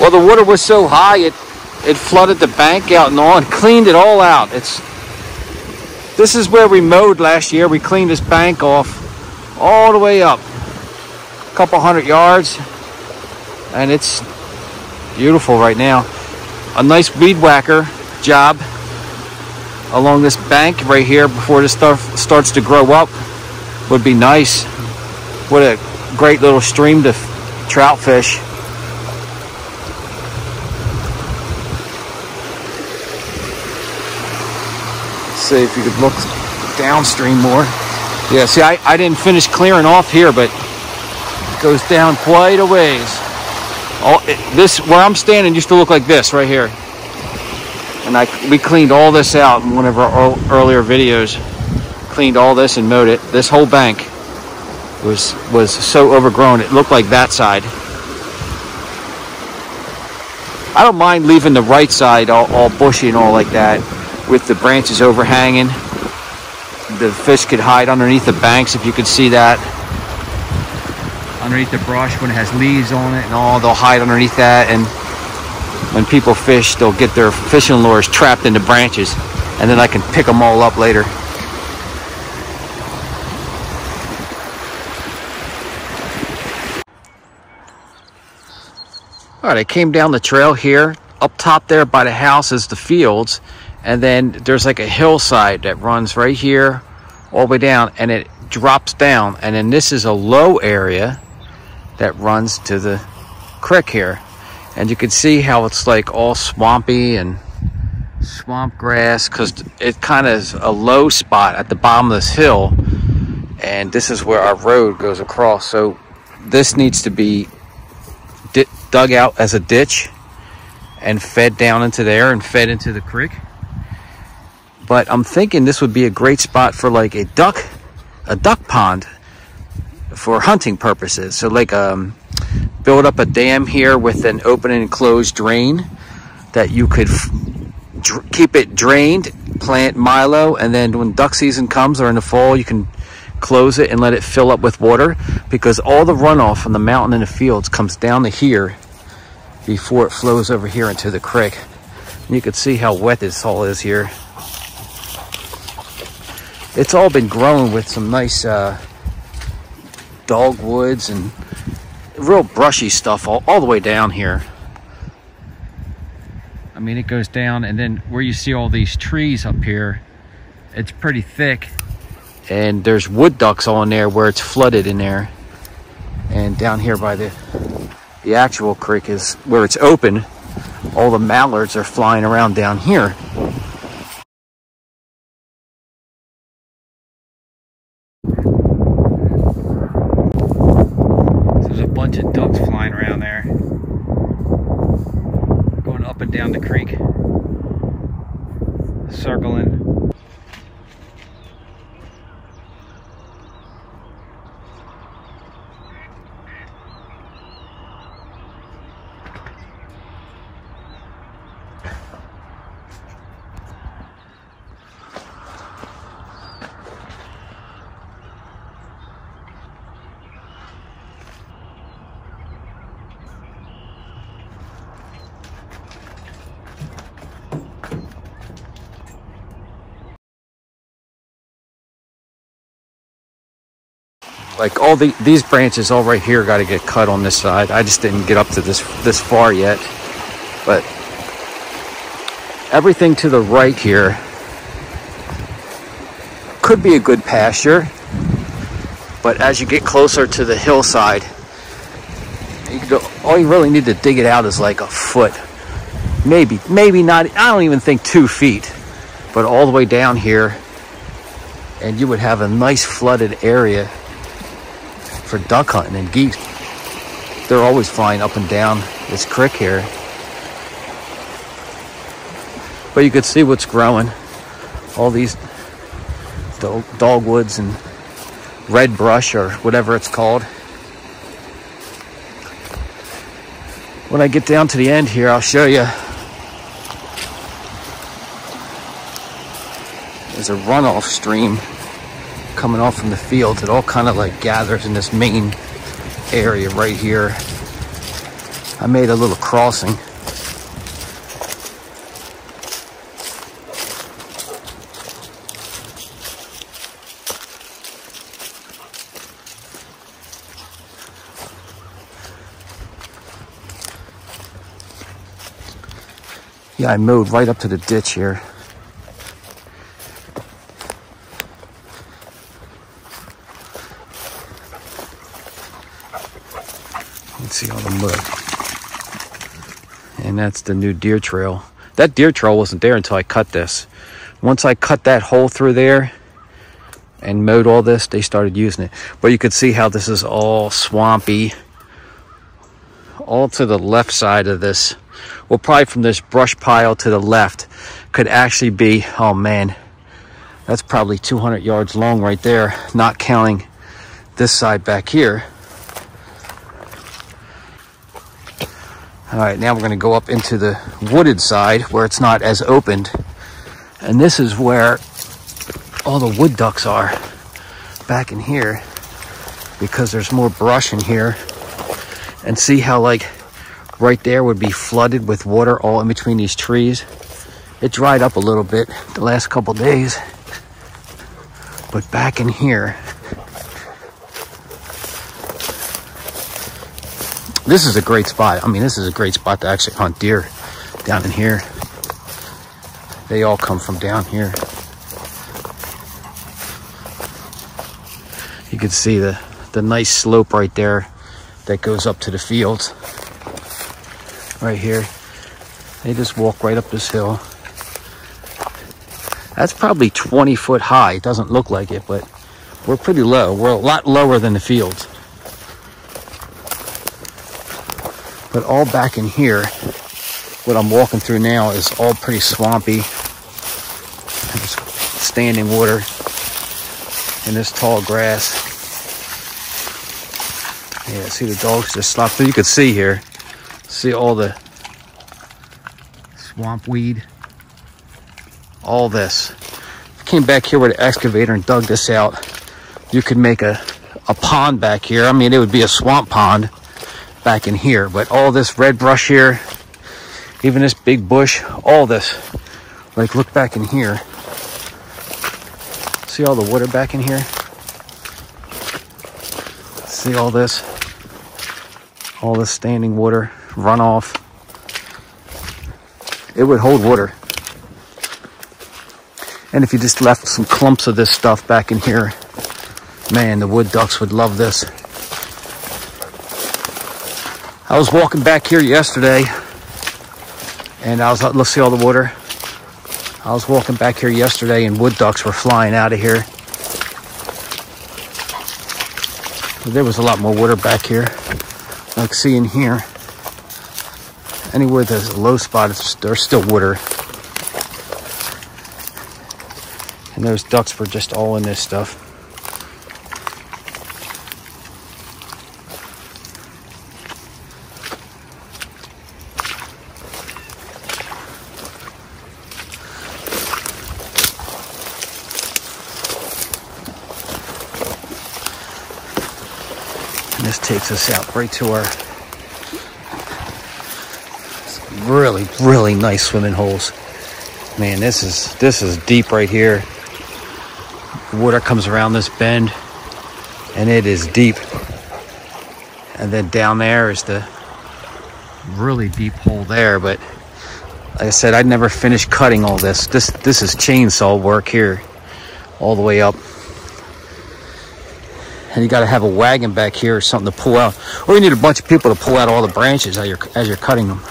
Well, the water was so high, it flooded the bank out and all and cleaned it all out. This is where we mowed last year. We cleaned this bank off all the way up, a couple 100 yards, and it's beautiful right now. A nice weed whacker job along this bank right here before this stuff starts to grow up would be nice. What a great little stream to trout fish. See if you could look downstream more. Yeah, see, I didn't finish clearing off here, but it goes down quite a ways. This where I'm standing used to look like this right here, and we cleaned all this out in one of our earlier videos. Cleaned all this and mowed it. This whole bank was so overgrown it looked like that side. I don't mind leaving the right side all bushy and all like that, with the branches overhanging. The fish could hide underneath the banks, if you could see that. Underneath the brush when it has leaves on it and all, they'll hide underneath that, and when people fish, they'll get their fishing lures trapped in the branches, and then I can pick them all up later. All right, I came down the trail here. Up top there by the house is the fields, and then there's like a hillside that runs right here all the way down, and it drops down, and then this is a low area that runs to the creek here, and you can see how it's like all swampy and swamp grass, because it kind of is a low spot at the bottom of this hill, and this is where our road goes across. So this needs to be dug out as a ditch and fed down into there and fed into the creek. But I'm thinking this would be a great spot for like a duck pond for hunting purposes. So like build up a dam here with an open and closed drain that you could keep it drained, plant milo, and then when duck season comes or in the fall, you can close it and let it fill up with water, because all the runoff from the mountain and the fields comes down to here before it flows over here into the creek. And you can see how wet this all is here. It's all been grown with some nice dogwoods and real brushy stuff all the way down here. I mean, it goes down, and then where you see all these trees up here, it's pretty thick, and there's wood ducks on there where it's flooded in there. And down here by the actual creek is where it's open. All the mallards are flying around down here. There's a bunch of ducks flying around there, going up and down the creek, circling. Like all these branches all right here got to get cut on this side. I just didn't get up to this far yet, but everything to the right here could be a good pasture. But as you get closer to the hillside, all you really need to dig it out is like a foot, maybe not. I don't even think 2 feet, but all the way down here, and you would have a nice flooded area for duck hunting and geese. They're always flying up and down this creek here. But you could see what's growing. All these dogwoods and red brush, or whatever it's called. When I get down to the end here, I'll show you. There's a runoff stream coming off from the fields. It all kind of like gathers in this main area right here. I made a little crossing. Yeah, I mowed right up to the ditch here. Let's see all the mud. And that's the new deer trail. That deer trail wasn't there until I cut this. Once I cut that hole through there and mowed all this, they started using it. But you could see how this is all swampy. All to the left side of this. Well, probably from this brush pile to the left could actually be, oh man, that's probably 200 yards long right there, not counting this side back here. All right, now we're going to go up into the wooded side where it's not as opened. And this is where all the wood ducks are, back in here, because there's more brush in here. And see how like right there would be flooded with water all in between these trees. It dried up a little bit the last couple days, but back in here, this is a great spot. I mean, this is a great spot to actually hunt deer down in here. They all come from down here. You can see the nice slope right there that goes up to the fields. Right here. They just walk right up this hill. That's probably 20 foot high. It doesn't look like it, but we're pretty low. We're a lot lower than the fields. But all back in here, what I'm walking through now is all pretty swampy. There's standing water in this tall grass. Yeah, see the dogs just slop through. You could see here. See all the swamp weed. All this. If you came back here with an excavator and dug this out, you could make a pond back here. I mean, it would be a swamp pond back in here. But all this red brush here, even this big bush, all this. Like, look back in here. See all the water back in here? See all this? All this standing water, runoff. It would hold water. And if you just left some clumps of this stuff back in here, man, the wood ducks would love this. I was walking back here yesterday, and let's see all the water. I was walking back here yesterday, and wood ducks were flying out of here. There was a lot more water back here. Like, see in here, anywhere there's a low spot, there's still water. And those ducks were just all in this stuff. And this takes us out right to our really, really nice swimming holes. Man, this is deep right here. The water comes around this bend, and it is deep. And then down there is the really deep hole there. But like I said, I'd never finished cutting all this. This is chainsaw work here, all the way up. And you got to have a wagon back here or something to pull out. Or you need a bunch of people to pull out all the branches as you're cutting them.